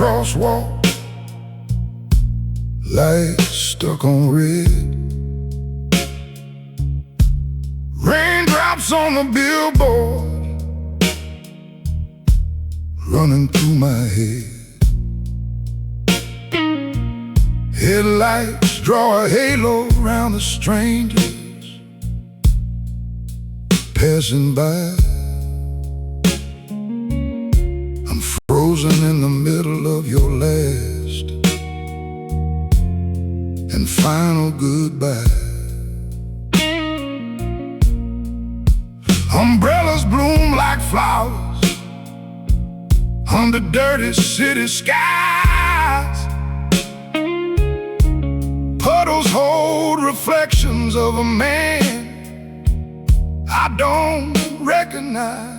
crosswalk, lights stuck on red, raindrops on the billboard, running through my head. Headlights draw a halo around the strangers passing by. I'm frozen in the middle of your last and final goodbye. Umbrellas bloom like flowers under dirty city skies. Puddles hold reflections of a man I don't recognize.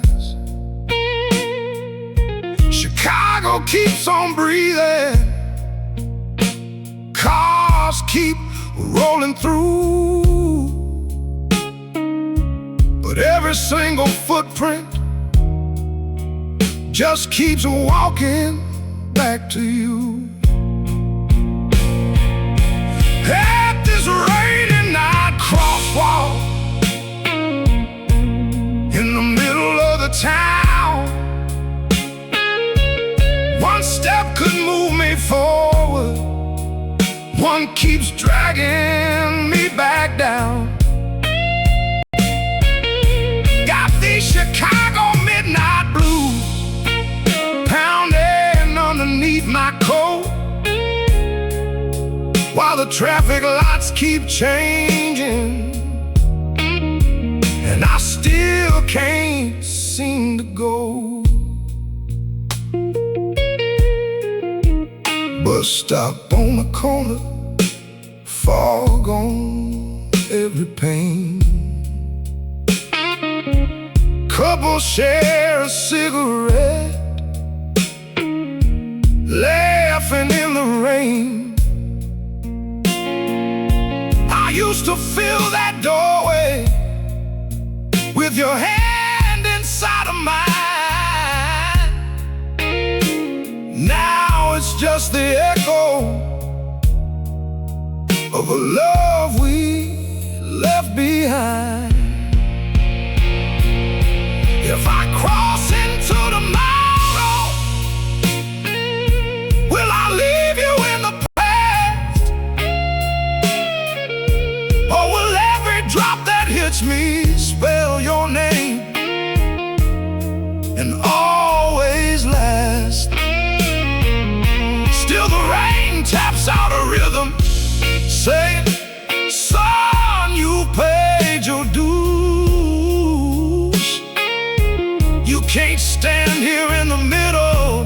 Chicago keeps on breathing, cars keep rolling through, but every single footprint just keeps walking back to you. At this rainy night crosswalk in the middle of the town, one step could move me forward, one keeps dragging me back down. Got these Chicago midnight blues pounding underneath my coat, while the traffic lights keep changing, and I still can't seem to go. Bus stop on the corner, fog on every pane. Couple share a cigarette, laughing in the rain. I used to fill that doorway with your hand inside of mine. Now it's just the echo of a love we left behind. If I cross into tomorrow, will I leave you in the past? Or will every drop that hits me spell your name and always last? Still the rain taps out a rhythm saying, son, you paid your dues. You can't stand here in the middle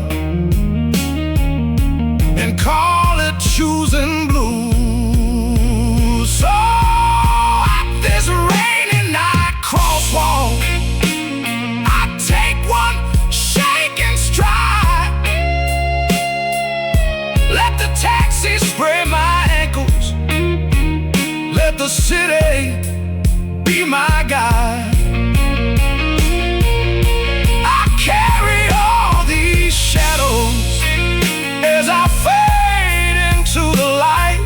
and call it choosing blues. So at this rainy night crosswalk, I take one shaking stride, let the taxi spray my ankles, let the city be my guide. I carry all these shadows as I fade into the light,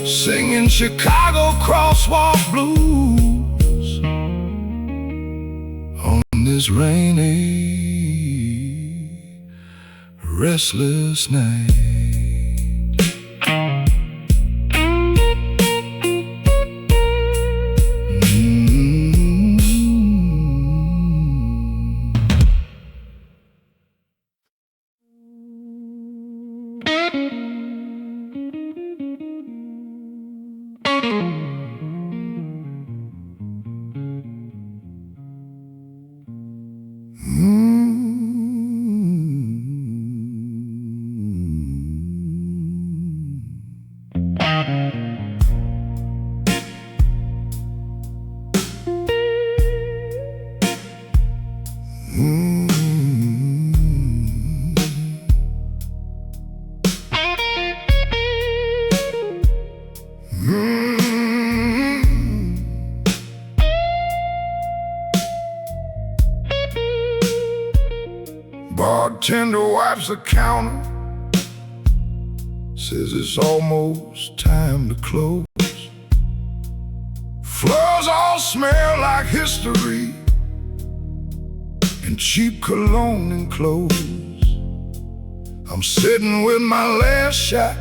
singing Chicago crosswalk blues on this rainy, restless night. bartender wipes the counter, says it's almost time to close. Floors all smell like history and cheap cologne and clothes. I'm sitting with my last shot,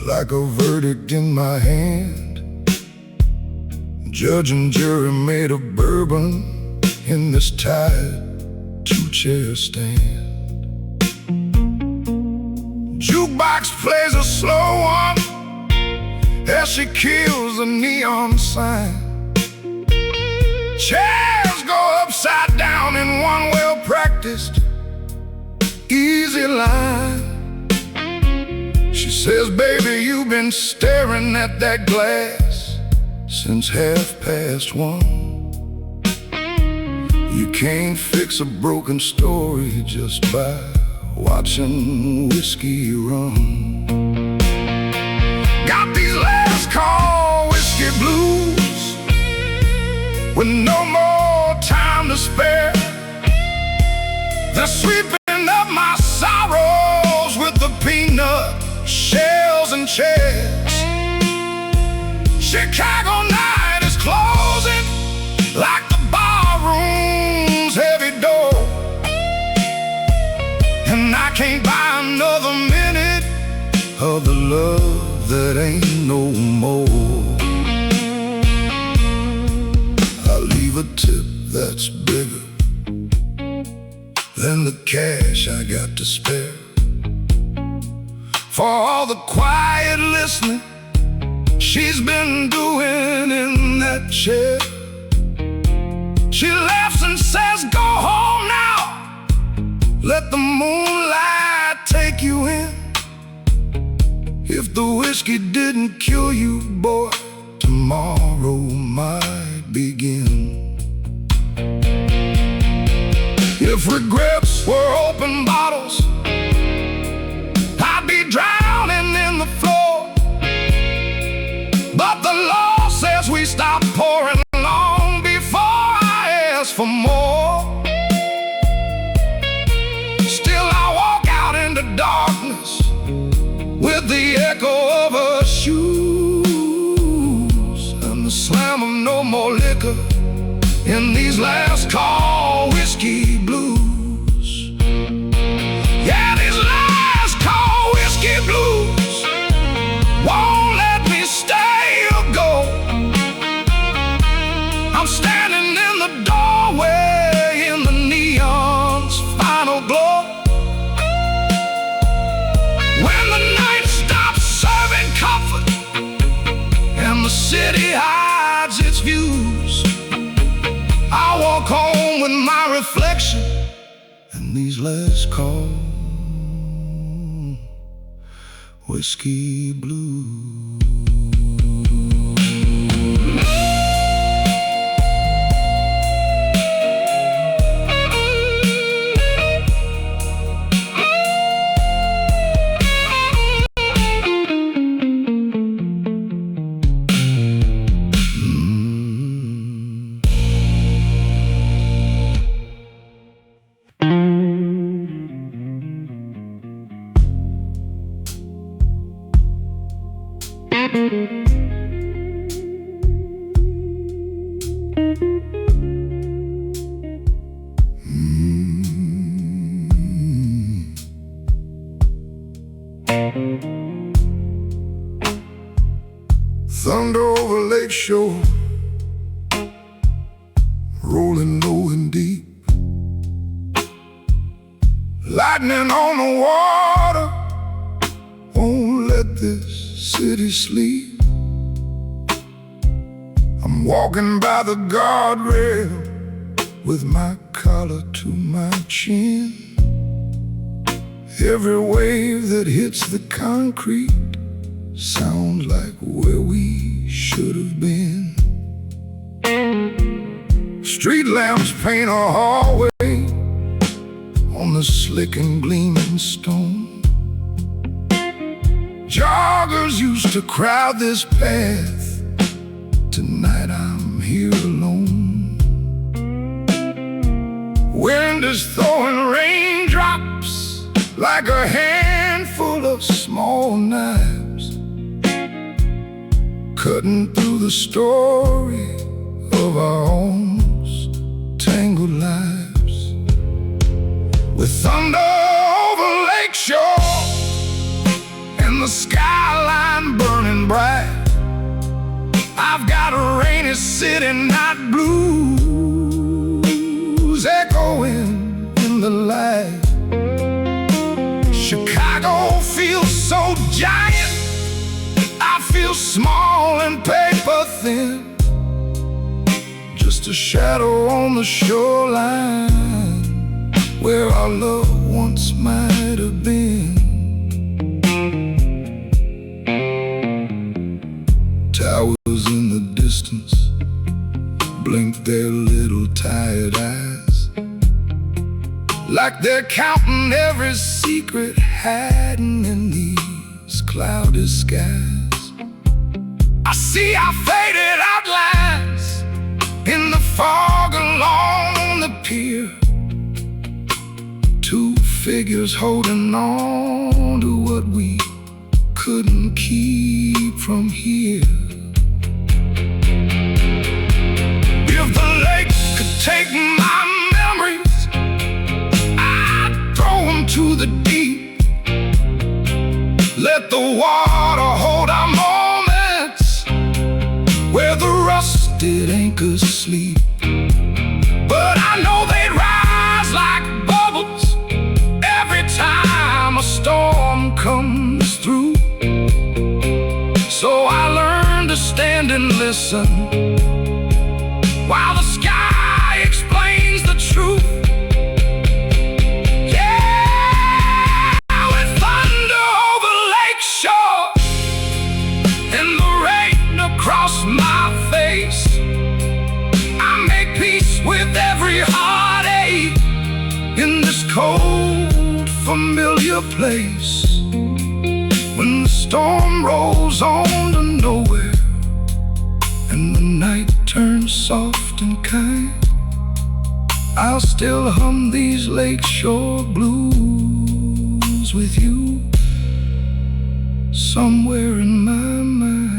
like a verdict in my hand. Judge and jury made of bourbon in this tired two-chair stand. Jukebox plays a slow one as she kills the neon sign. Chairs go upside down in one well-practiced easy line. She says, baby, you've been staring at that glass since 1:30. You can't fix a broken story just by watching whiskey run. Got these last call whiskey blues with no more time to spare. They're sweeping up my sorrows with the peanut shells and chairs. Chicago night is closing like the barroom's heavy door, and I can't buy another minute of the love that ain't no more. I'll leave a tip that's bigger than the cash I got to spare, for all the quiet listening she's been doing in that chair. She laughs and says, go home now, let the moonlight take you in. If the whiskey didn't kill you, boy, tomorrow might begin. If regrets were open bottles, I'd be drowning in the floor. But the law says we stop pouring long before I ask for more. Still I walk out into darkness with the echo of her shoes and the slam of no more liquor in these last call whiskey blues. Yeah, these last call whiskey blues won't let me stay or go. I'm standing in the doorway in the neon's final glow. When the night stops serving comfort and the city hides its views, I walk home with my reflection and these last call whiskey blues. Thunder over Lake Shore, rolling low and deep. Lightning on the water won't let this city sleep. I'm walking by the guardrail with my collar to my chin. Every wave that hits the concrete sounds like where we should have been. Street lamps paint a hallway on the slick and gleaming stone. Joggers used to crowd this path. Tonight I'm here alone. Wind is throwing raindrops like a handful of small knives, cutting through the story of our own tangled lives. With thunder over Lake Shore and the skyline burning bright, I've got a rainy city night blues echoing in the light. Chicago feels so giant, I feel small and paper thin, just a shadow on the shoreline where our love once might have been. Towers in the distance blink their little tired eyes, like they're counting every secret hiding in these cloudy skies. I see our faded outlines in the fog along the pier, two figures holding on to what we couldn't keep from here. If the lake could take my memories, I'd throw them to the deep. Let the water hold our moments where the rusted anchors sleep. But I know they'd rise like bubbles every time a storm comes through. So I learned to stand and listen while the sky explains the truth. Yeah, with thunder over Lake Shore and the rain across my face, I make peace with every heartache in this cold, familiar place. When the storm rolls on to nowhere and the night turns soft and kind, I'll still hum these lakeshore blues with you somewhere in my mind.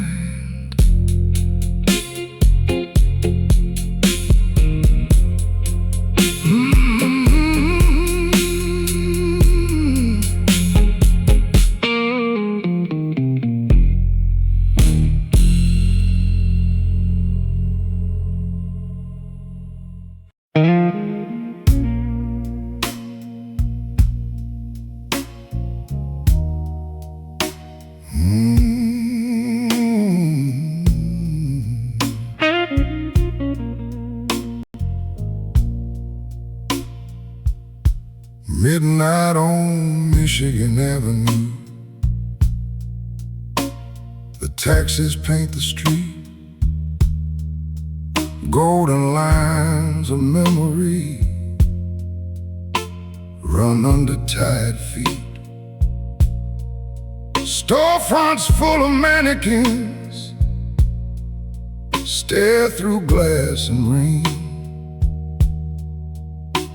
Midnight on Michigan Avenue, the taxis paint the street, golden lines of memory run under tired feet. Storefronts full of mannequins stare through glass and rain,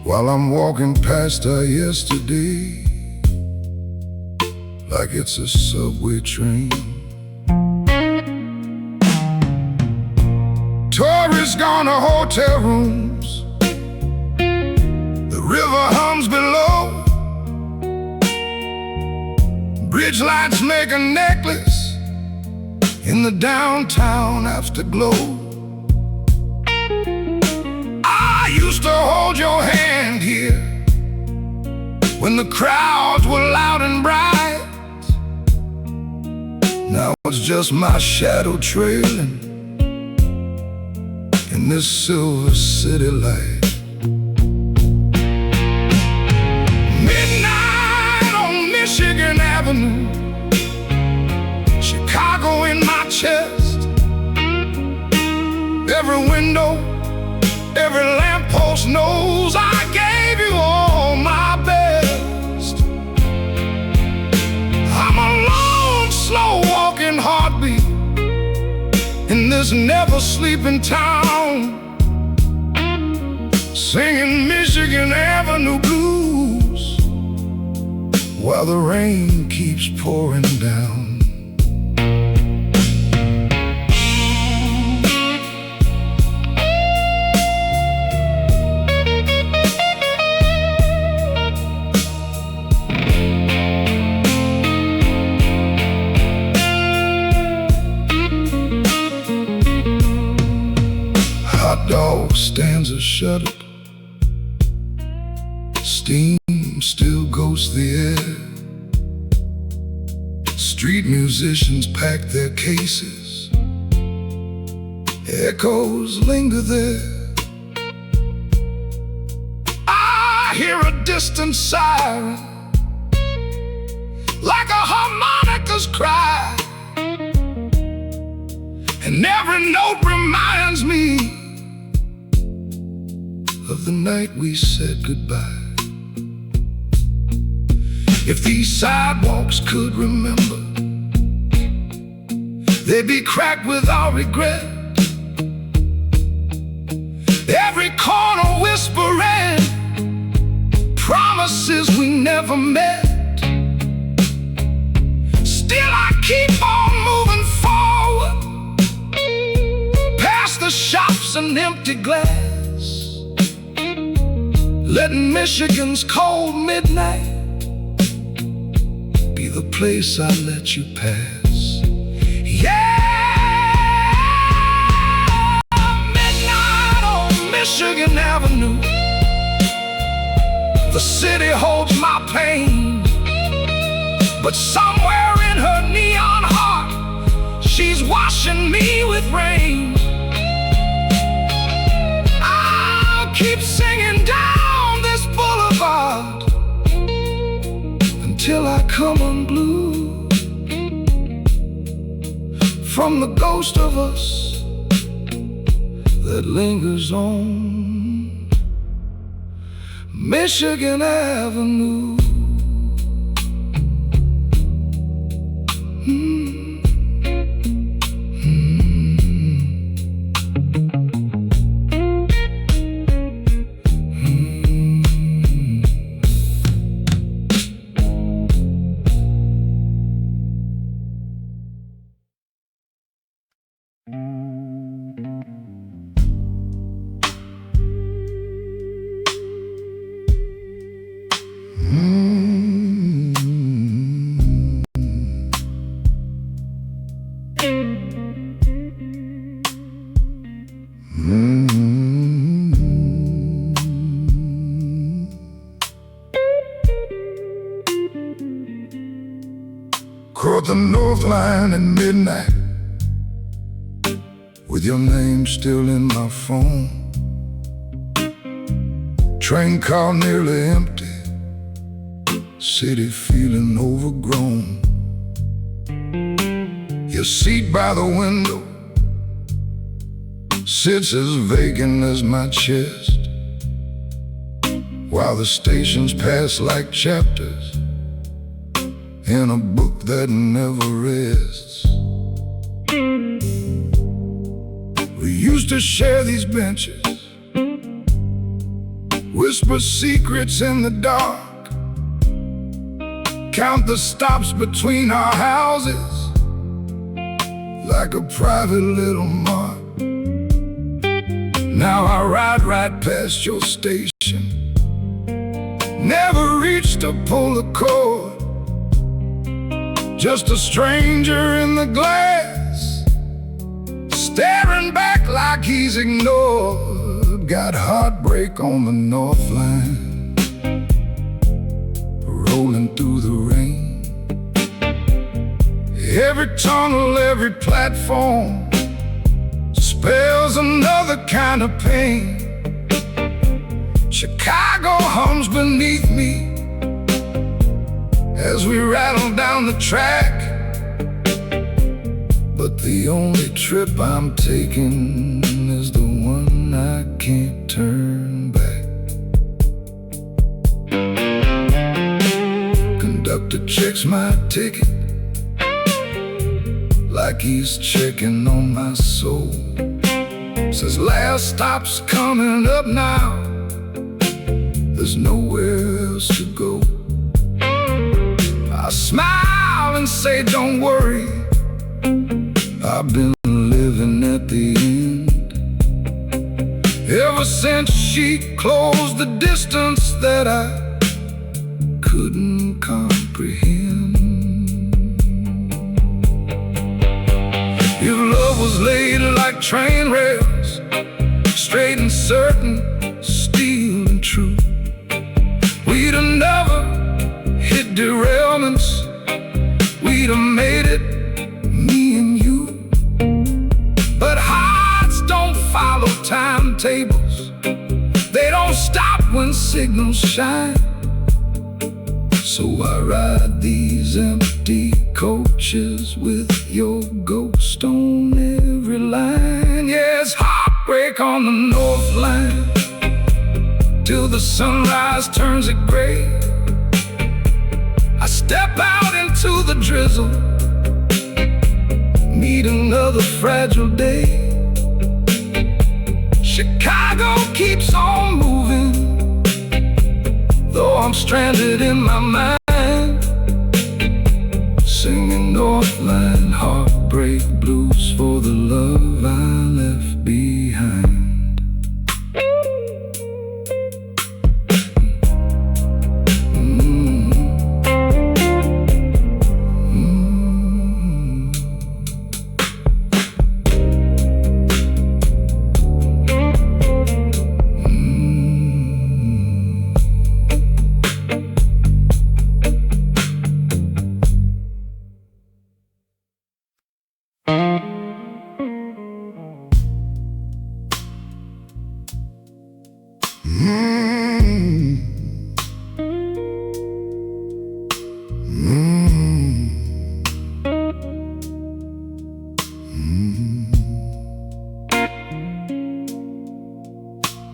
while I'm walking past her yesterday like it's a subway train. Tourists gone to hotel rooms, the river hums below, bridge lights make a necklace in the downtown afterglow. I used to hold your hand here when the crowds were loud and bright. Now it's just my shadow trailing in this silver city light. Midnight on Michigan Avenue, Chicago in my chest. Every window, every lamppost knows I gave you all my best. I'm a long, slow-walking heartbeat in this never-sleeping town. singing Michigan Avenue blues while the rain keeps pouring down. Hot dog stands are shuttered, steam still ghosts the air. Street musicians pack their cases, echoes linger there. I hear a distant siren, like a harmonica's cry, and every note reminds me of the night we said goodbye. If these sidewalks could remember, they'd be cracked without regret. Every corner whispering promises we never met. Still I keep on moving forward, past the shops and empty glass, letting Michigan's cold midnight be the place I let you pass. Yeah, midnight on Michigan Avenue, the city holds my pain, but somewhere in her neon heart, she's washing me with rain. I'll keep singing down this boulevard till I come unglued from the ghost of us that lingers on Michigan Avenue. Caught the North Line at midnight, with your name still in my phone. Train car nearly empty, city feeling overgrown. Your seat by the window sits as vacant as my chest, while the stations pass like chapters in a book that never rests. We used to share these benches, whisper secrets in the dark, count the stops between our houses like a private little mark. Now I ride right past your station, never reached to pull the cord, just a stranger in the glass, staring back like he's ignored. Got heartbreak on the North Line, rolling through the rain. Every tunnel, every platform spells another kind of pain. Chicago hums beneath me as we rattle down the track, but the only trip I'm taking is the one I can't turn back. Conductor checks my ticket like he's checking on my soul. Says last stop's coming up now, there's nowhere else to go. I smile and say, don't worry, I've been living at the end. Ever since she closed the distance that I couldn't comprehend. If love was laid like train rails, straight and certain, steel and true, we'd have never hit derailments, we'd have made it, me and you. But hearts don't follow timetables, they don't stop when signals shine. So I ride these empty coaches with your ghost on every line. Yes, heartbreak on the North Line, till the sunrise turns it gray. I step out into the drizzle, meet another fragile day. Chicago keeps on moving, though I'm stranded in my mind, singing Northline heartbreak blues for the love I left behind.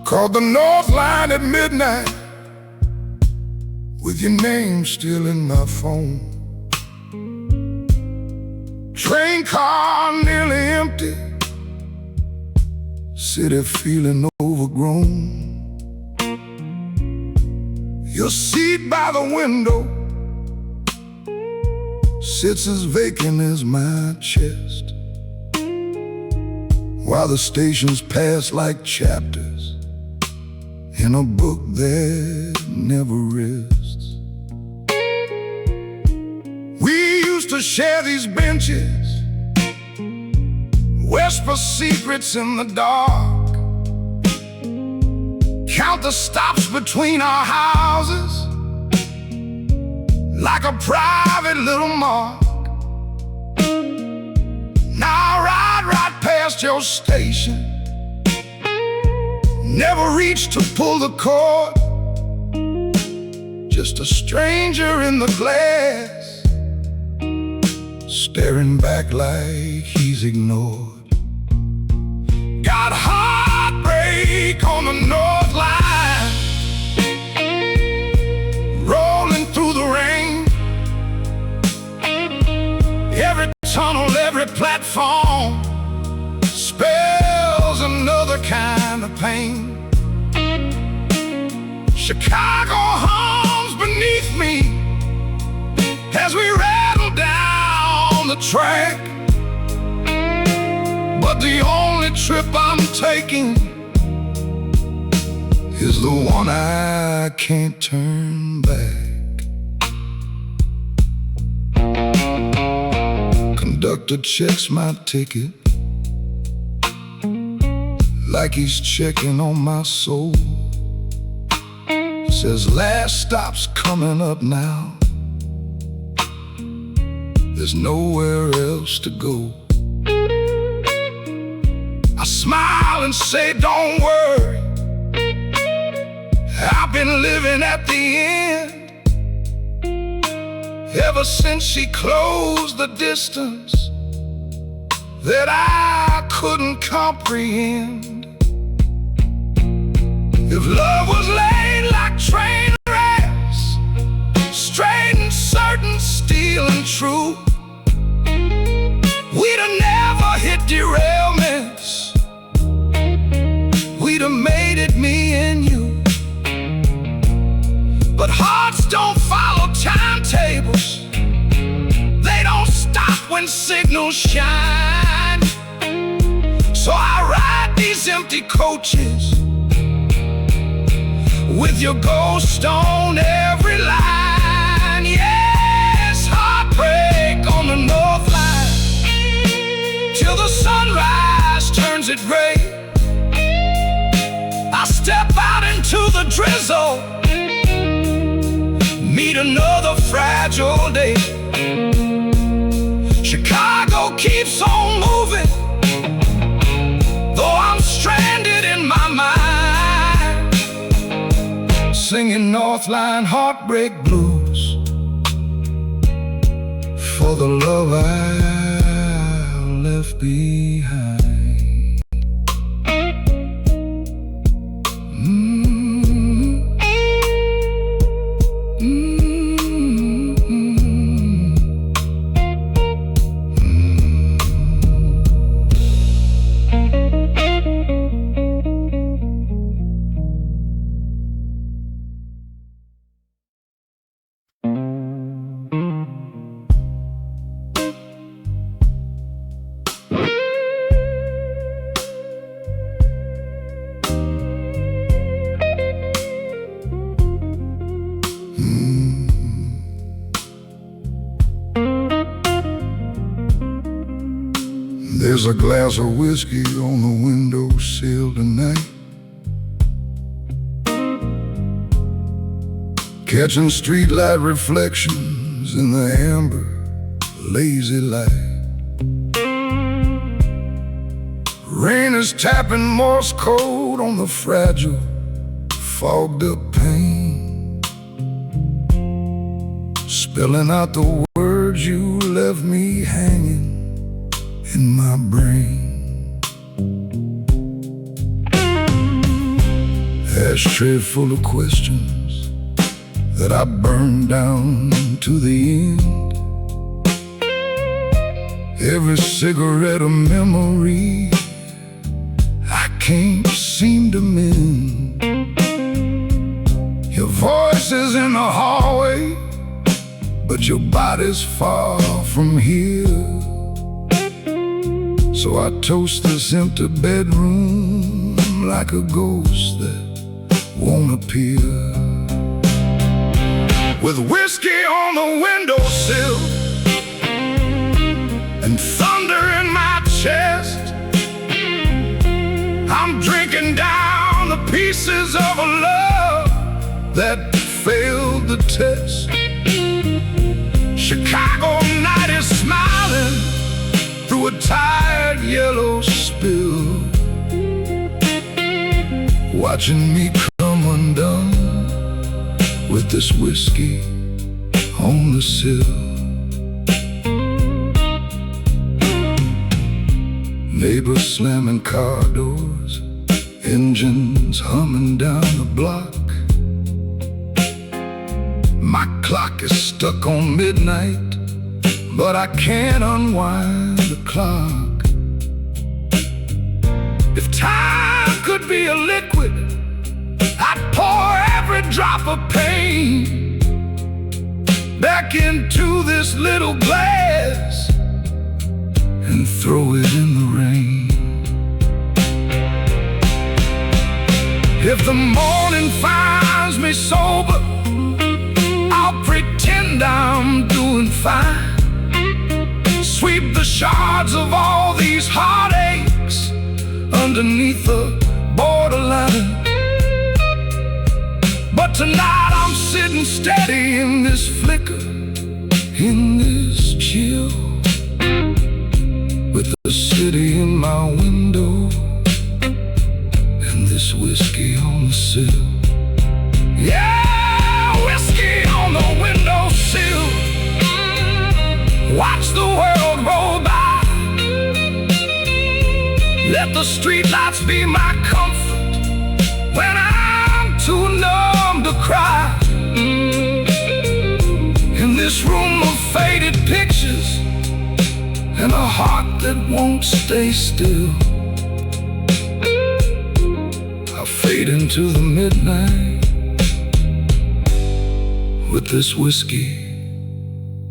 Called the North Line at midnight, with your name still in my phone. Train car nearly empty, city feeling overgrown. Your seat by the window sits as vacant as my chest, while the stations pass like chapters in a book that never rests. We used to share these benches, whisper secrets in the dark, count the stops between our houses like a private little mark. Now I ride right past your station, never reached to pull the cord, just a stranger in the glass, staring back like he's ignored. Got heartbreak on the North Line, rolling through the rain. Every tunnel, every platform spells another kind of pain. Chicago hums beneath me as we rattle down the track, but the only trip I'm taking is the one I can't turn back. Conductor checks my ticket like he's checking on my soul. Says last stop's coming up now, there's nowhere else to go. I smile and say, don't worry, I've been living at the end. Ever since she closed the distance that I couldn't comprehend. If love was laid like train rails, straight and certain, steel and true, we'd have never hit derailments, we'd have made it, me and you. hearts don't follow timetables. They don't stop when signals shine. So I ride these empty coaches with your ghost on every line. Yes, heartbreak on the North Line, till the sunrise turns it gray. I step out into the drizzle, meet another fragile day. Chicago keeps on moving, though I'm stranded in my mind, singing North Line heartbreak blues for the love I left behind. There's a glass of whiskey on the windowsill tonight, catching streetlight reflections in the amber, lazy light. Rain is tapping Morse code on the fragile, fogged up pane, spelling out the words you left me hanging in my brain. Ashtray full of questions that I burned down to the end. Every cigarette a memory I can't seem to mend. Your voice is in the hallway, but your body's far from here. So I toast this empty bedroom like a ghost that won't appear. With whiskey on the windowsill and thunder in my chest, I'm drinking down the pieces of a love that failed the test. Chicago night is smiling through a tired yellow spill, watching me come undone with this whiskey on the sill. Neighbors slamming car doors, engines humming down the block. My clock is stuck on midnight, but I can't unwind the clock. If time could be a liquid, I'd pour every drop of pain back into this little glass and throw it in the rain. If the morning finds me sober, I'll pretend I'm doing fine. Sweep the shards of all these heartaches underneath the borderline. But tonight I'm sitting steady in this flicker, in this chill, with the city in my window and this whiskey on the sill. Yeah, whiskey on the windowsill. Watch the world roll by. Let the streetlights be my comfort when I'm too numb to cry. In this room of faded pictures and a heart that won't stay still, I fade into the midnight with this whiskey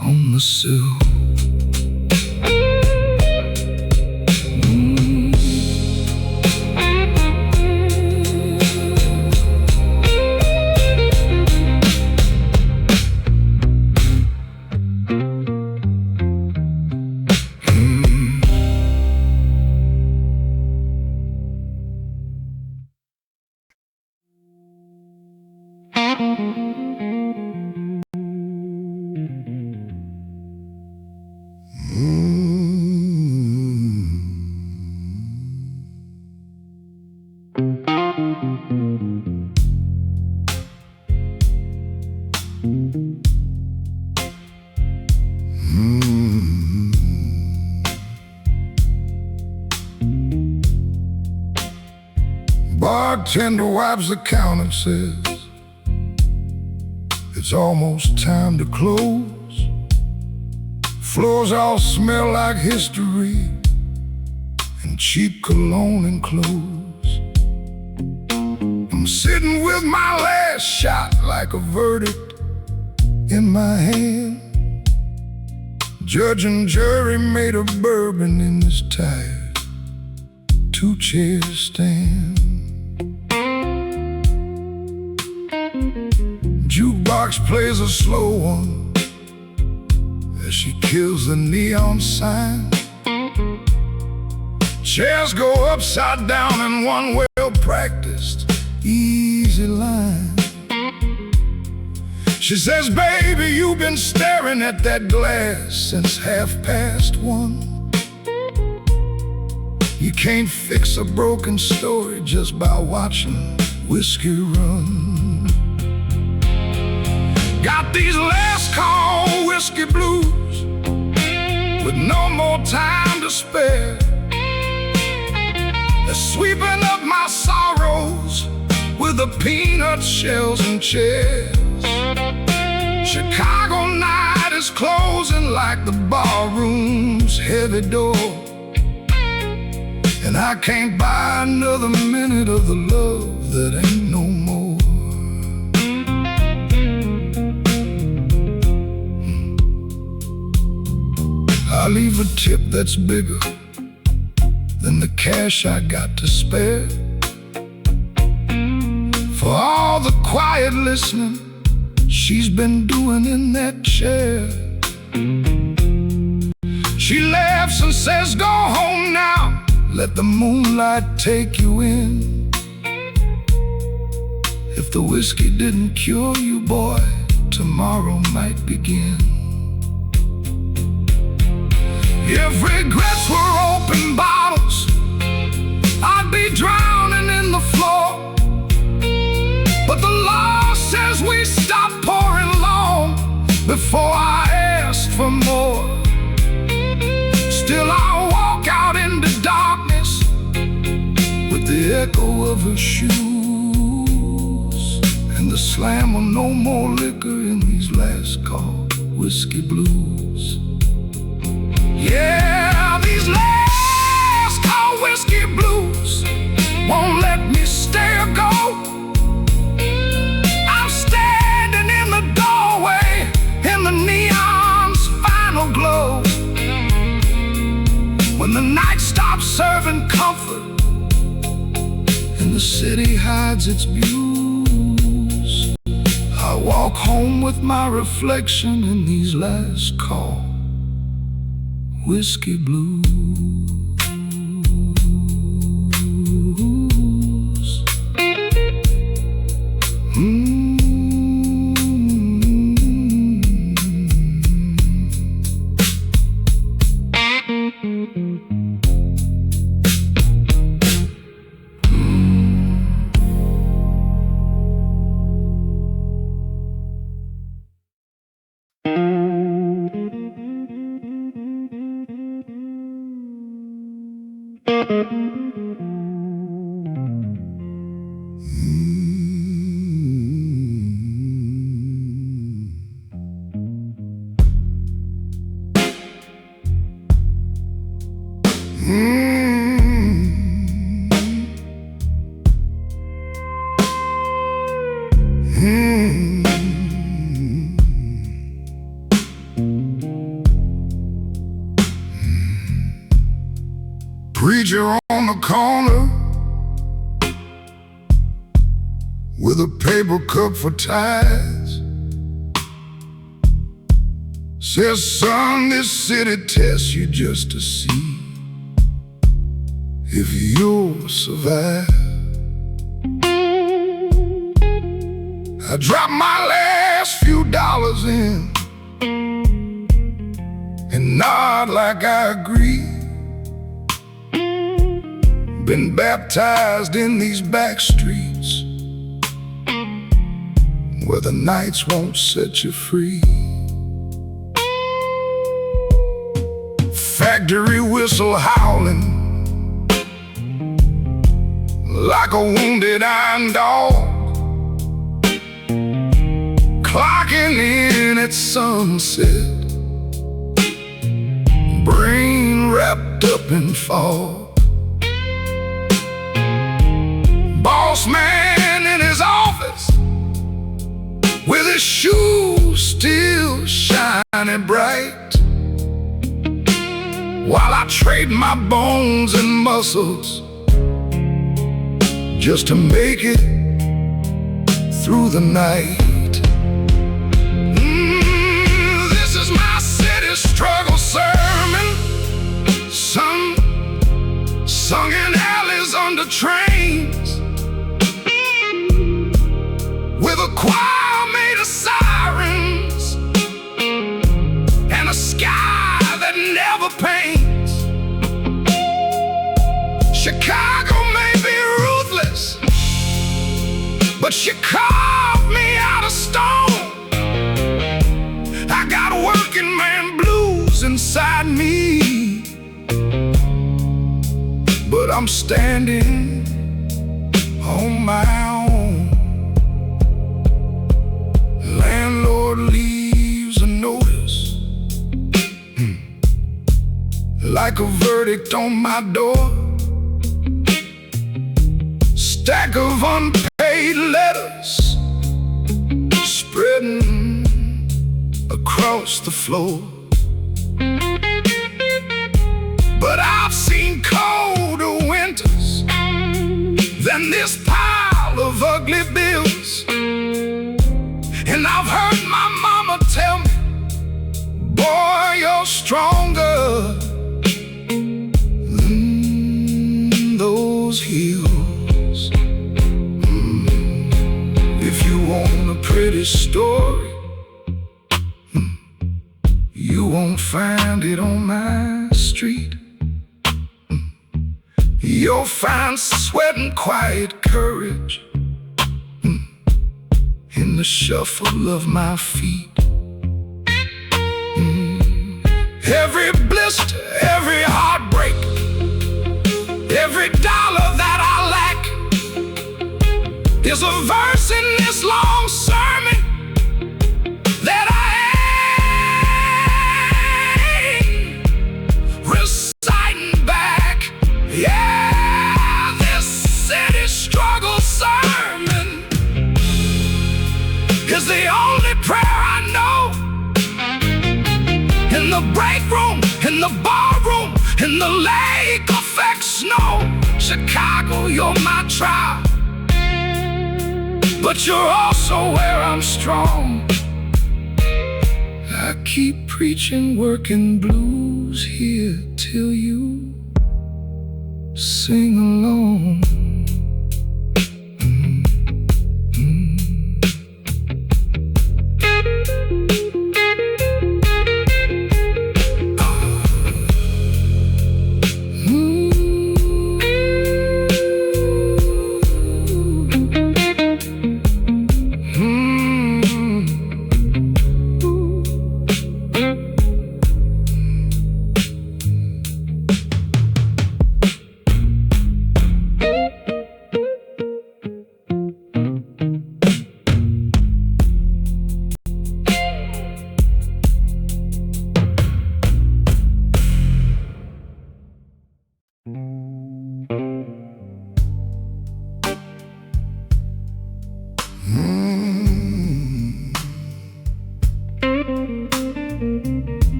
on the sill. Bartender wipes the counter and says, it's almost time to close. Floors all smell like history and cheap cologne and clothes. I'm sitting with my last shot like a verdict in my hand. Judge and jury made of bourbon in this tired two-chair stand. Jukebox plays a slow one as she kills the neon sign. Chairs go upside down in one well-practiced, easy line. She says, baby, you've been staring at that glass since 1:30. You can't fix a broken story just by watching whiskey run. Got these last call whiskey blues with no more time to spare. They're sweeping up my sorrows with the peanut shells and chairs. Chicago night is closing like the barroom's heavy door, and I can't buy another minute of the love that ain't no more. I leave a tip that's bigger than the cash I got to spare, for all the quiet listening she's been doing in that chair. She laughs and says, go home now, let the moonlight take you in. If the whiskey didn't cure you, boy, tomorrow might begin. If regrets were open bottles, I'd be drowning in the floor. But the law says we stop pouring long before I asked for more. Still I'll walk out into darkness with the echo of her shoes and the slam of no more liquor in these last call whiskey blues. Yeah, these last call whiskey blues won't let me stay or go. I'm standing in the doorway in the neon's final glow. When the night stops serving comfort and the city hides its views, I walk home with my reflection in these last call whiskey blues. Preacher on the corner with a paper cup for ties says, son, this city tests you just to see if you'll survive. I dropped my last few dollars in and nod like I agree. Been baptized in these back streets where the nights won't set you free. Factory whistle howling like a wounded iron dog, clocking in at sunset, brain wrapped up in fog. Boss man in his office with his shoes still shining bright, while I trade my bones and muscles just to make it through the night. This is my city struggle sermon, sung in alleys under trains, with a choir made of sirens and a sky that never paints. Chicago may be ruthless, but she carved me out of stone. I got working man blues inside me, but I'm standing on my own. Landlord leaves a notice, like a verdict on my door. Stack of unpaid letters spreading across the floor. But I've seen colder winters than this pile of ugly bills, and I've heard my mama tell me, boy, you're stronger than those hills. If you want a pretty story, you won't find it on my street. You'll find sweat and quiet courage in the shuffle of my feet. Every blister, every heartbreak, every dollar that I lack is a verse in this long sermon that I ain't reciting back. Yeah, this city struggle sermon is the only prayer I know. In the break room, in the bar room, in the lake effect snow. Chicago, you're my tribe, but you're also where I'm strong. I keep preaching working blues here till you sing along.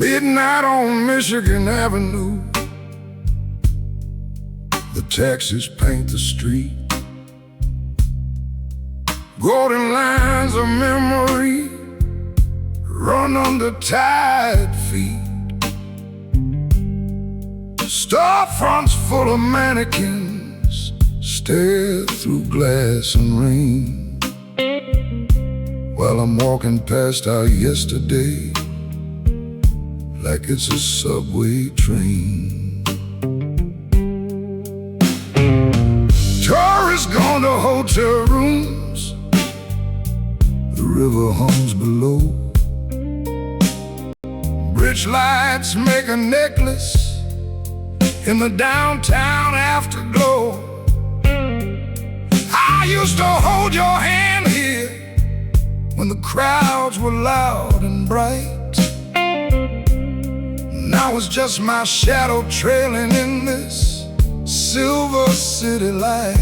Midnight on Michigan Avenue, the taxis paint the street, golden lines of memory run under tired feet. Storefronts full of mannequins stare through glass and rain, while I'm walking past our yesterday like it's a subway train. Tourists gone to hotel rooms, the river hums below. Bridge lights make a necklace in the downtown afterglow. I used to hold your hand here when the crowds were loud and bright. Now it's just my shadow trailing in this Silver City light.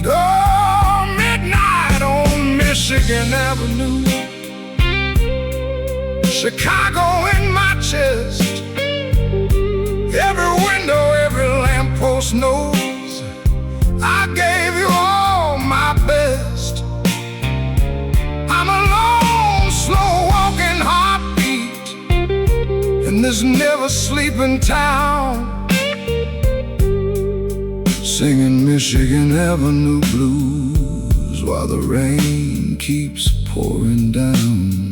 Oh, midnight on Michigan Avenue, Chicago in my chest. Every window, every lamppost knows I gave you all my best. I'm a lone, slow-walking heartbeat in this never-sleeping town, singing Michigan Avenue blues while the rain keeps pouring down.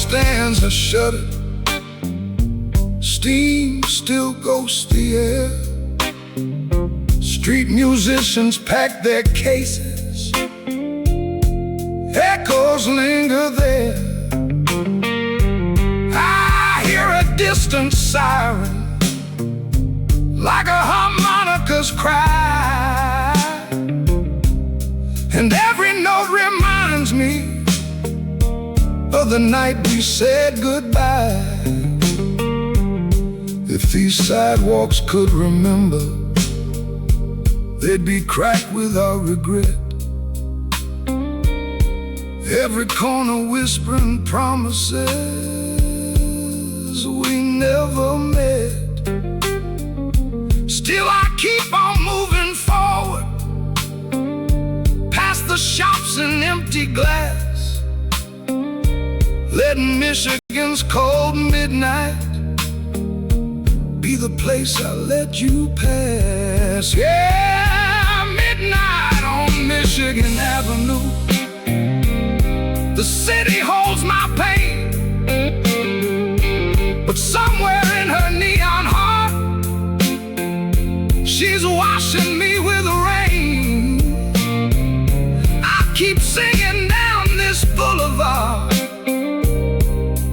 Stands are shuttered, steam still ghosts the air. Street musicians pack their cases, echoes linger there. I hear a distant siren, like a harmonica's cry, and every note reminds me of the night we said goodbye. If these sidewalks could remember, they'd be cracked without regret. Every corner whispering promises we never met. Still I keep on moving forward, past the shops and empty glass, letting Michigan's cold midnight be the place I let you pass. Yeah, midnight on Michigan Avenue, the city holds my pain, but somewhere in her neon heart, she's washing me with rain. I keep singing down this boulevard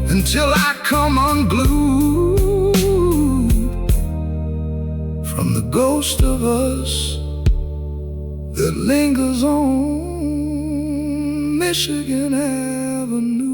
until I come unglued from the ghost of us that lingers on Michigan Avenue.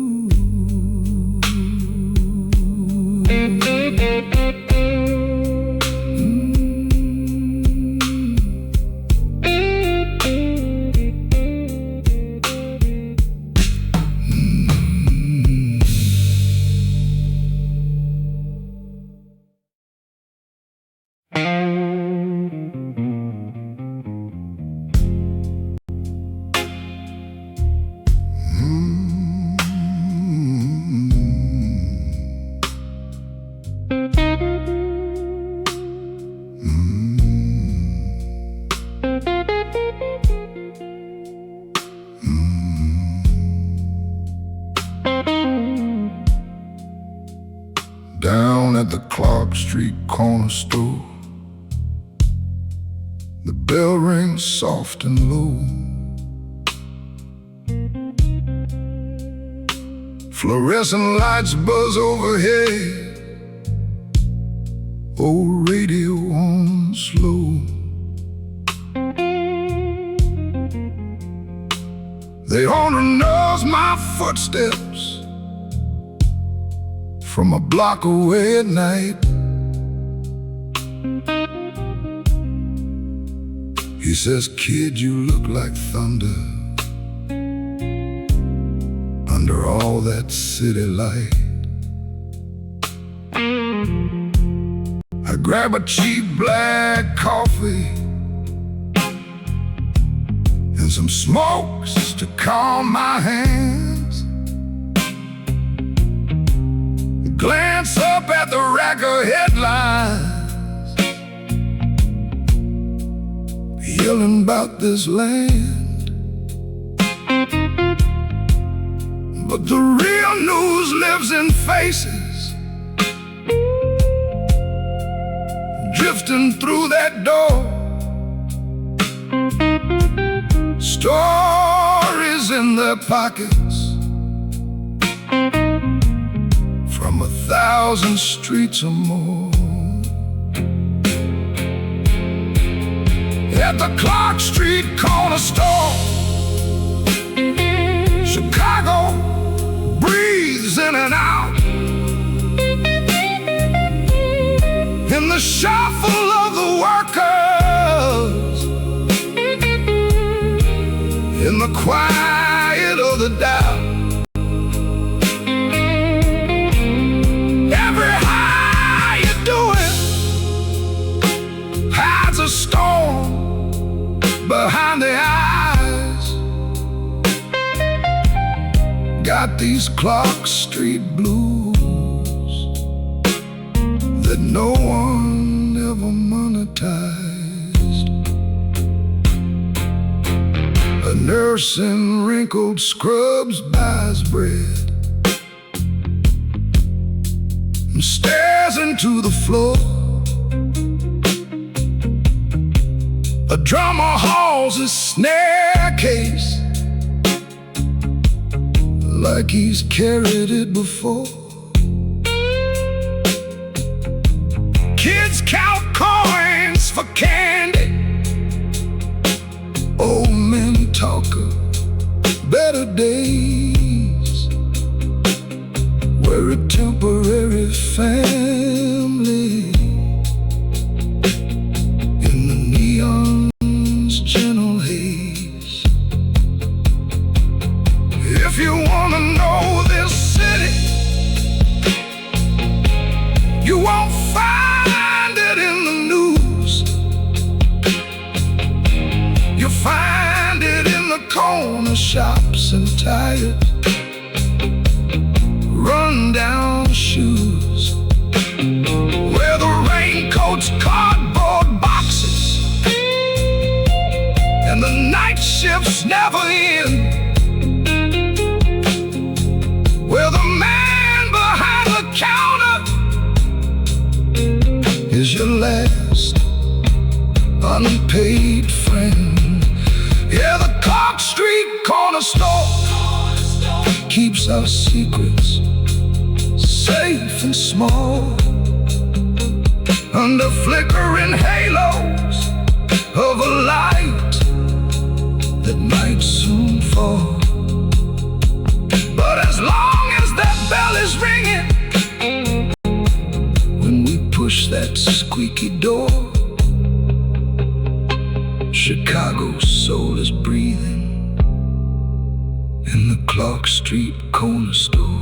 Down at the Clark Street corner store, the bell rings soft and low. Fluorescent lights buzz overhead, old radio on slow. They order nose follows my footsteps from a block away at night. He says, "Kid, you look like thunder under all that city light." I grab a cheap black coffee and some smokes to calm my hands. Glance up at the rack of headlines, yelling about this land. But the real news lives in faces, drifting through that door. Stories in their pockets from 1,000 streets or more. At the Clark Street corner store, Chicago breathes in and out. In the shuffle of the workers, in the quiet of the doubt, every how you doing hides a storm behind the eyes. Got these Clark Street blues that no one ever monetized. A nurse in wrinkled scrubs buys bread and stares into the floor. A drummer hauls his snare case like he's carried it before. Kids count coins for candy. Old men talk of better days, we're a temporary family in the neon's gentle haze. If you wanna know this city, you won't find it in the news. You'll find it in the corner shops and tired, run-down shoes, where the raincoats, cardboard boxes, and the night shifts never end, where the man behind the counter is your last unpaid friend. Yeah, the Clark Street corner store keeps our secrets safe and small, under flickering halos of a light that might soon fall. But as long as that bell is ringing, when we push that squeaky door, Chicago's soul is breathing in the Clark Street corner store.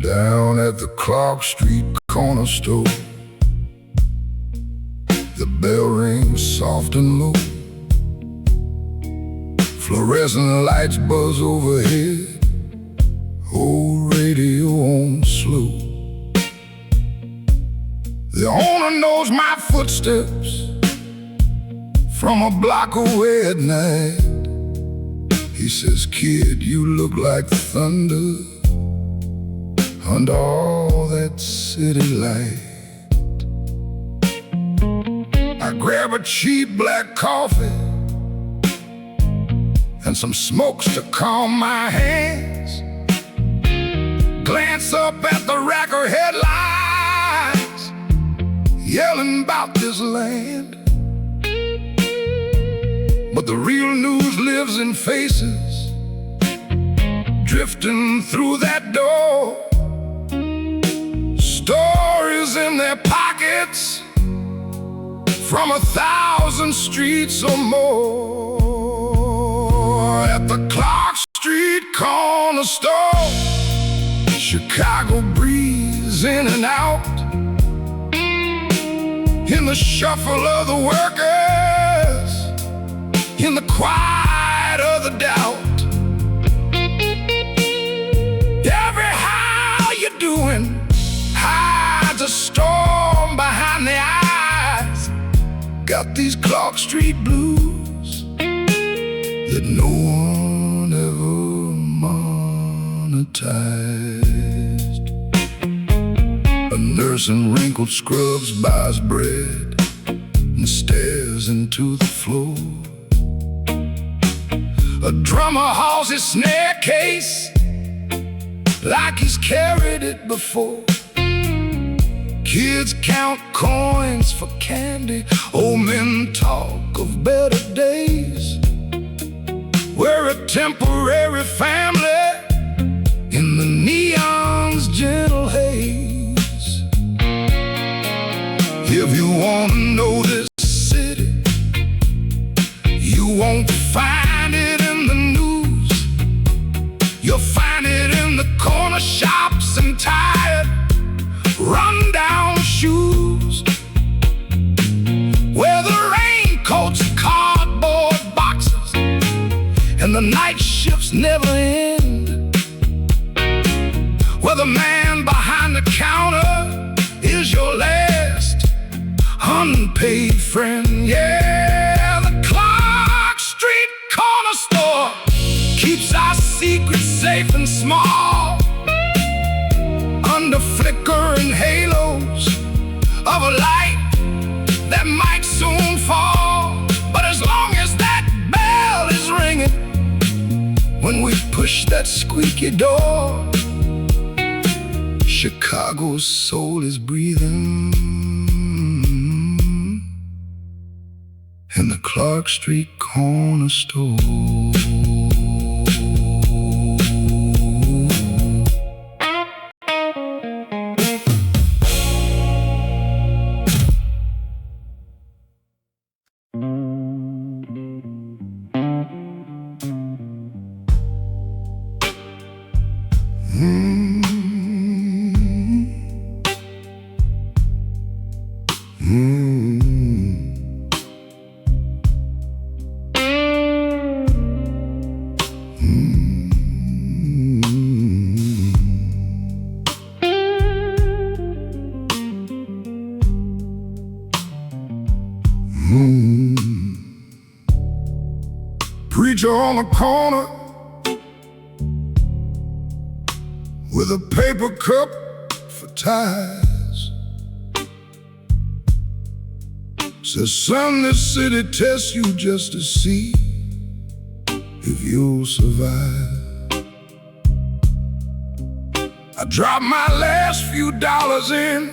Down at the Clark Street corner store, bell rings soft and low. Fluorescent lights buzz overhead. Old radio on slow. The owner knows my footsteps from a block away at night. He says, "Kid, you look like thunder under all that city light." I grab a cheap black coffee and some smokes to calm my hands. Glance up at the rack of headlines yelling about this land. But the real news lives in faces drifting through that door. Stories in their pockets from 1,000 streets or more. At the Clark Street corner store, Chicago breeze in and out. In the shuffle of the workers, in the quiet of the doubt. Every how you doing hides a storm behind the eyes. Got these Clark Street blues that no one ever monetized. A nurse in wrinkled scrubs buys bread and stares into the floor. A drummer hauls his snare case like he's carried it before. Kids count coins for candy. Old men talk of better days. We're a temporary family in the neon's gentle haze. If you want to know this city, you won't find it in the news. You'll find it in the corner shops and tired, run-down shoes, where the raincoats are cardboard boxes and the night shifts never end, where the man behind the counter is your last unpaid friend. Yeah, the Clark Street corner store keeps our secrets safe and small, under flickering halos of a light that might soon fall. But as long as that bell is ringing, when we push that squeaky door, Chicago's soul is breathing in the Clark Street corner store. Preacher on the corner with a paper cup for ties says, "Son, this city tests you just to see if you'll survive." I drop my last few dollars in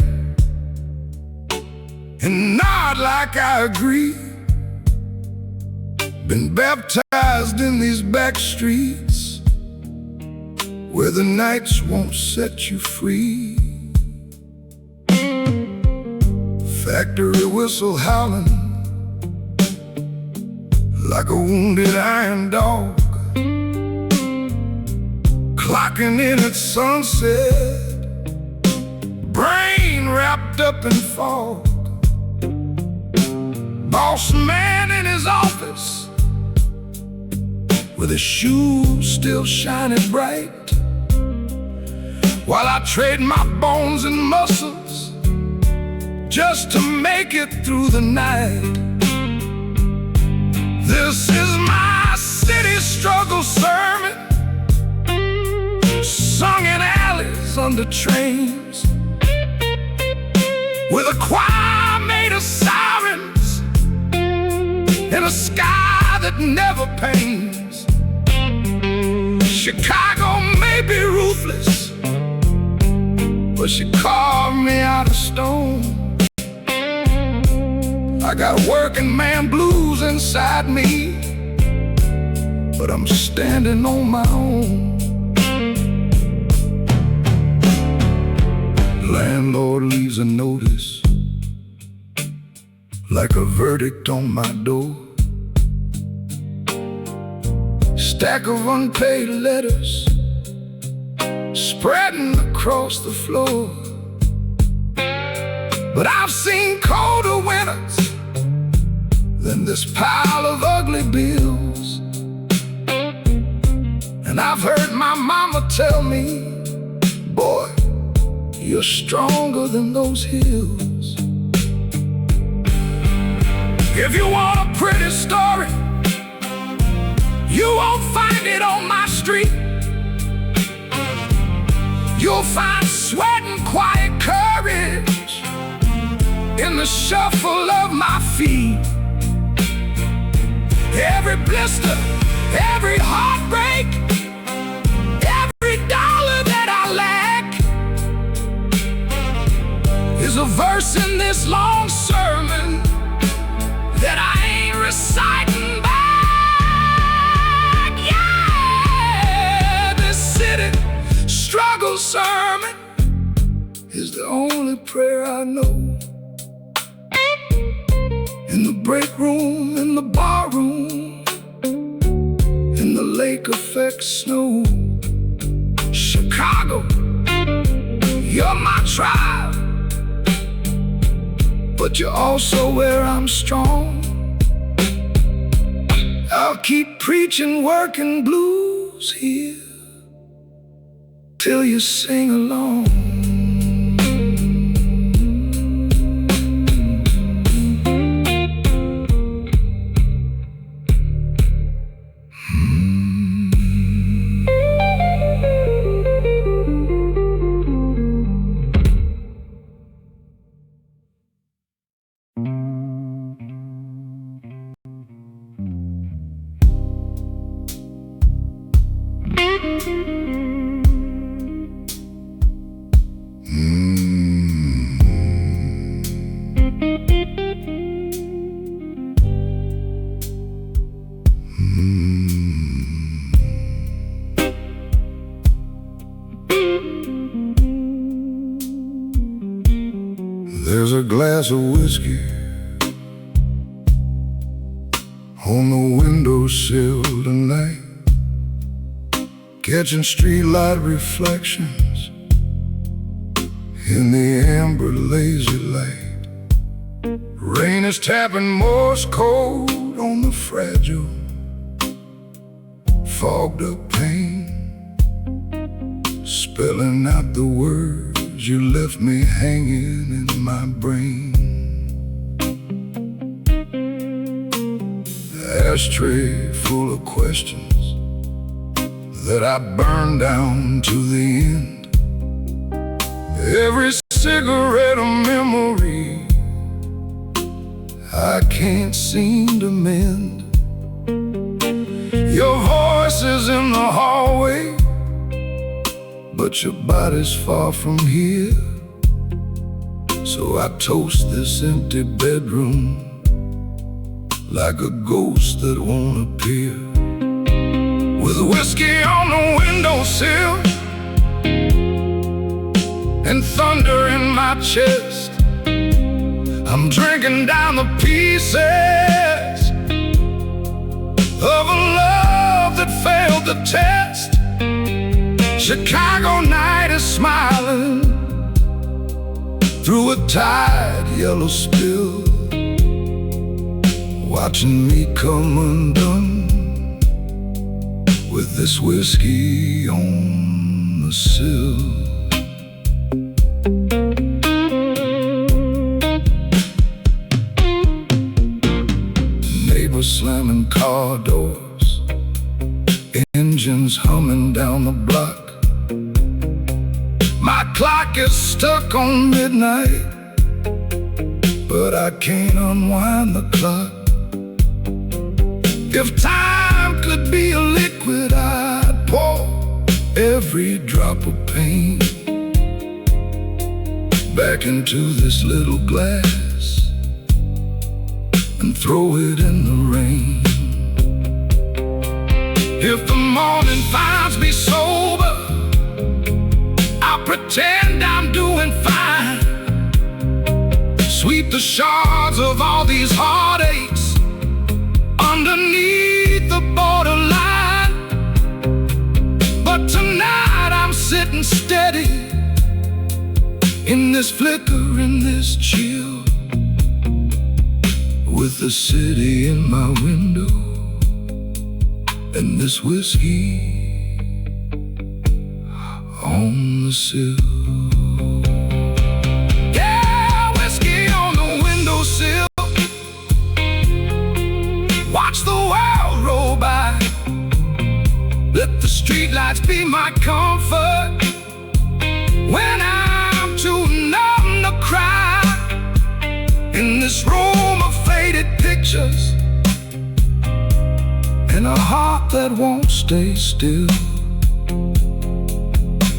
and nod like I agree. Been baptized in these back streets where the nights won't set you free. Factory whistle howling like a wounded iron dog, clocking in at sunset, brain wrapped up in fog. boss man in his office, with his shoes still shining bright, while I trade my bones and muscles just to make it through the night. This is my city struggle sermon, sung in alleys under trains, with a choir made of sirens in a sky that never pains. Chicago may be ruthless, but she carved me out of stone. I got working man blues inside me, but I'm standing on my own. Landlord leaves a notice, like a verdict on my door. Stack of unpaid letters spreading across the floor. But I've seen colder winters than this pile of ugly bills. And I've heard my mama tell me, boy, you're stronger than those hills. If you want a pretty story, you won't find it on my street. You'll find sweat and quiet courage in the shuffle of my feet. Every blister, every heartbreak, every dollar that I lack is a verse in this long sermon that I ain't reciting back. Yeah, this city struggle sermon is the only prayer I know. In the break room, in the bar room, in the lake effect snow. Chicago, you're my tribe, but you're also where I'm strong. I'll keep preaching working blues here till you sing along. There's a glass of whiskey on the windowsill tonight, catching streetlight reflections in the amber lazy light. Rain is tapping Morse code on the fragile, fogged up pane, spelling out the words you left me hanging in my brain. The ashtray full of questions that I burned down to the end. Every cigarette a memory I can't seem to mend. Your voice is in the hallway, but your body's far from here. So I toast this empty bedroom like a ghost that won't appear. With whiskey on the windowsill and thunder in my chest, I'm drinking down the pieces of a love that failed the test. Chicago night is smiling through a tired yellow spill. watching me come undone with this whiskey on the sill. Neighbors slamming car doors, engines humming down the block. My clock is stuck on midnight, but I can't unwind the clock. If time could be a liquid, I'd pour every drop of pain back into this little glass and throw it in the rain. If the morning finds me sober, I'll pretend I'm doing fine. Sweep the shards of all these heartaches underneath the borderline. But tonight I'm sitting steady in this flicker, in this chill, with the city in my window and this whiskey on the sill. Yeah, whiskey on the windowsill. Watch the world roll by. Let the streetlights be my comfort when I'm too numb to cry. In this room of faded pictures and a heart that won't stay still,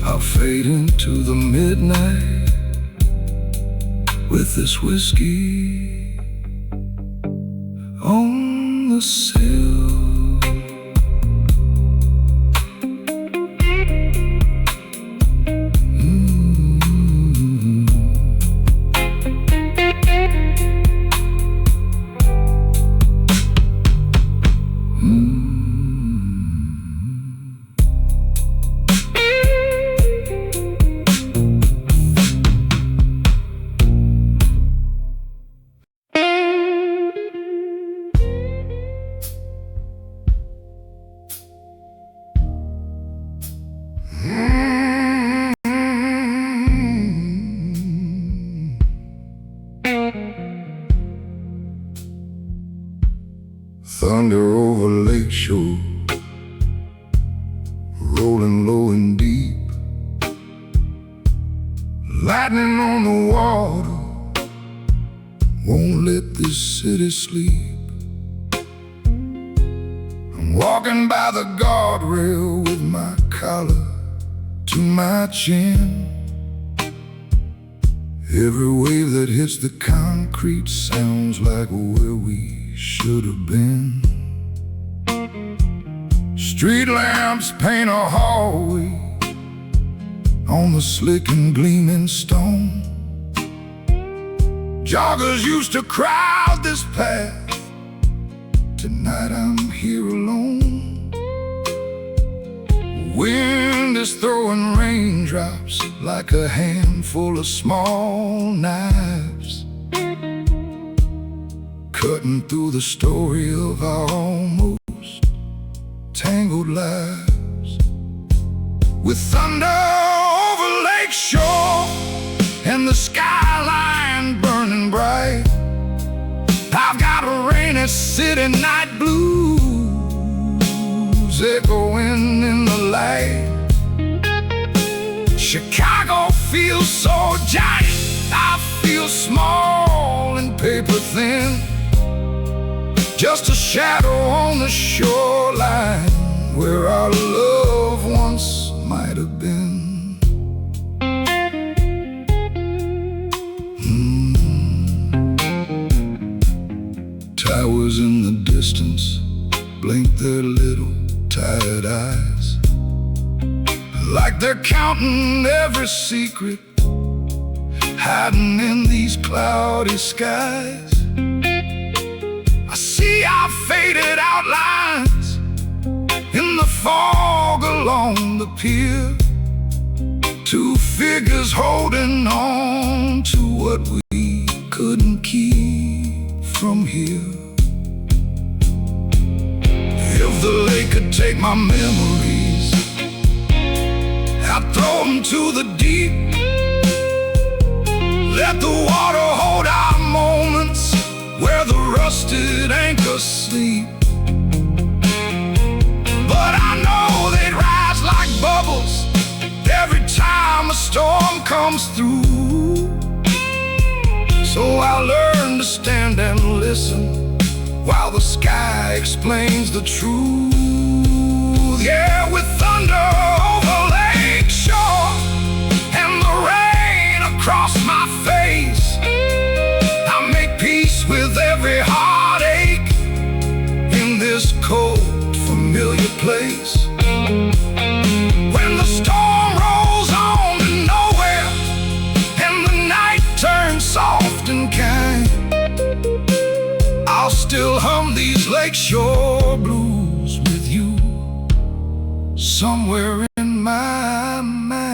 I'll fade into the midnight with this whiskey on the sill. Thunder over Lakeshore, rolling low and deep. Lightning on the water won't let this city sleep. I'm walking by the guardrail with my collar to my chin. Every wave that hits the concrete sounds like where we should have been. Street lamps paint a hallway on the slick and gleaming stone. Joggers used to crowd this path. Tonight I'm here alone. Wind is throwing raindrops like a handful of small knives, cutting through the story of our almost tangled lives. With thunder over Lakeshore and the skyline burning bright, I've got a rainy city night blues echoing in the light. Chicago feels so giant, I feel small and paper thin, just a shadow on the shoreline where our love once might have been. Towers in the distance blink their little tired eyes, like they're counting every secret hiding in these cloudy skies. I see our faded outlines in the fog along the pier, two figures holding on to what we couldn't keep from here. Let the water hold our moments where the rusted anchors sleep. But I know they'd rise like bubbles every time a storm comes through. So I learned to stand and listen while the sky explains the truth. Yeah, with thunder over lake shore and the rain across my face, I make peace with every heartache in this cold, familiar place. When the storm rolls on to nowhere and the night turns soft and kind, I'll still hum these lakeshore blues with you somewhere in my mind.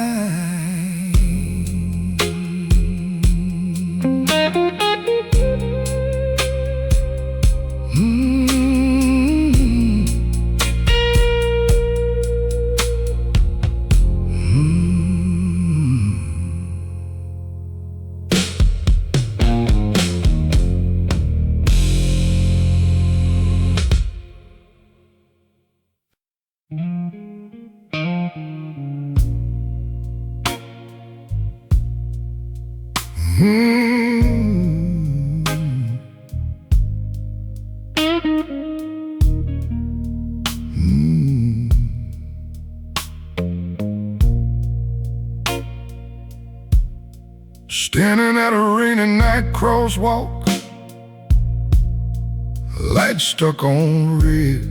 Standing at a rainy night crosswalk, light stuck on red,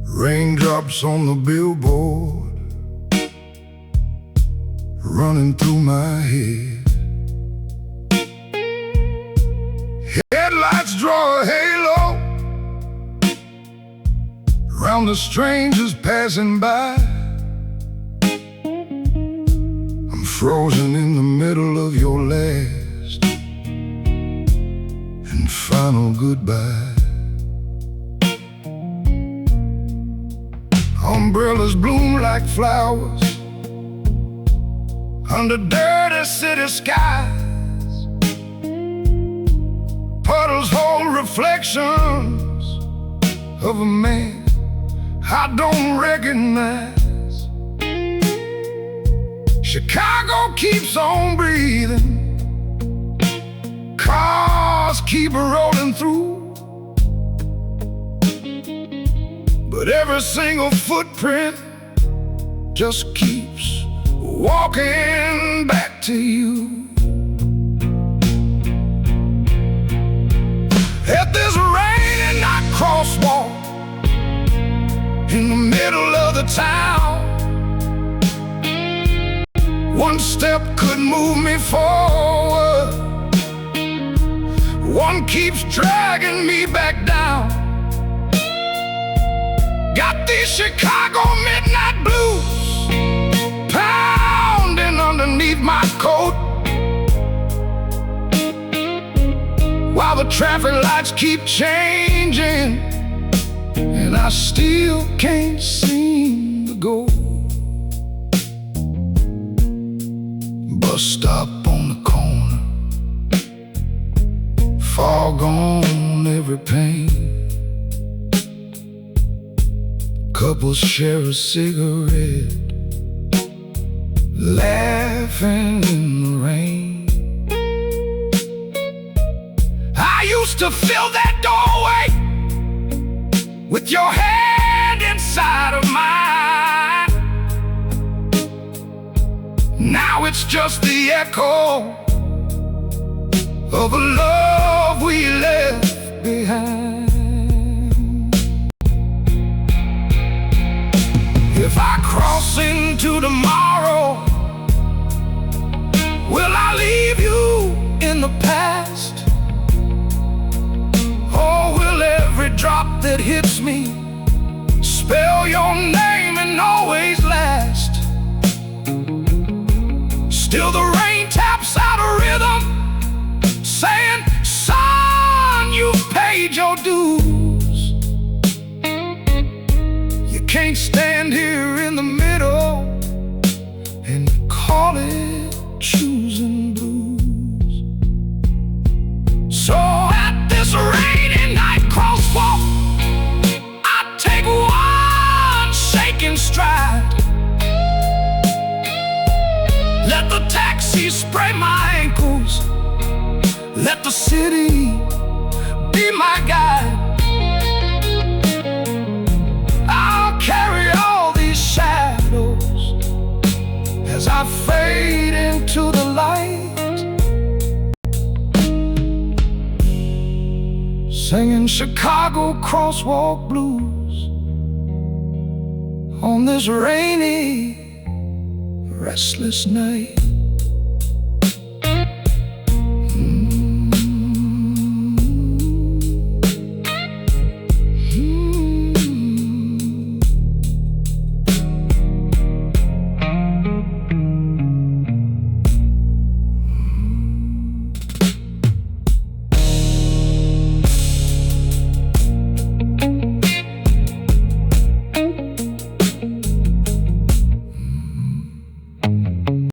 raindrops on the billboard running through my head. Headlights draw a halo around the strangers passing by. I'm frozen in the middle of your last and final goodbye. Umbrellas bloom like flowers under dirty city skies. Puddles hold reflections of a man I don't recognize. Chicago keeps on breathing, cars keep rolling through, but every single footprint just keeps walking back to you. At this rainy night crosswalk in the middle of the town, one step could move me forward, one keeps dragging me back down. Got these Chicago midnight blues pounding underneath my coat, while the traffic lights keep changing and I still can't seem to go. Bus stop on the corner, fog on every pane. Couples share a cigarette, laughing in the rain. I used to fill that doorway with your hand inside of mine. Now it's just the echo of a love we left behind. If I cross into tomorrow, will I leave you in the past? Or will every drop that hits me spell your name and always last? Still the rain taps out a rhythm saying, son, you've paid your dues. You can't stand here in the middle and call it true. Let the taxi spray my ankles. Let the city be my guide. I'll carry all these shadows as I fade into the light, singing Chicago crosswalk blues on this rainy, restless night.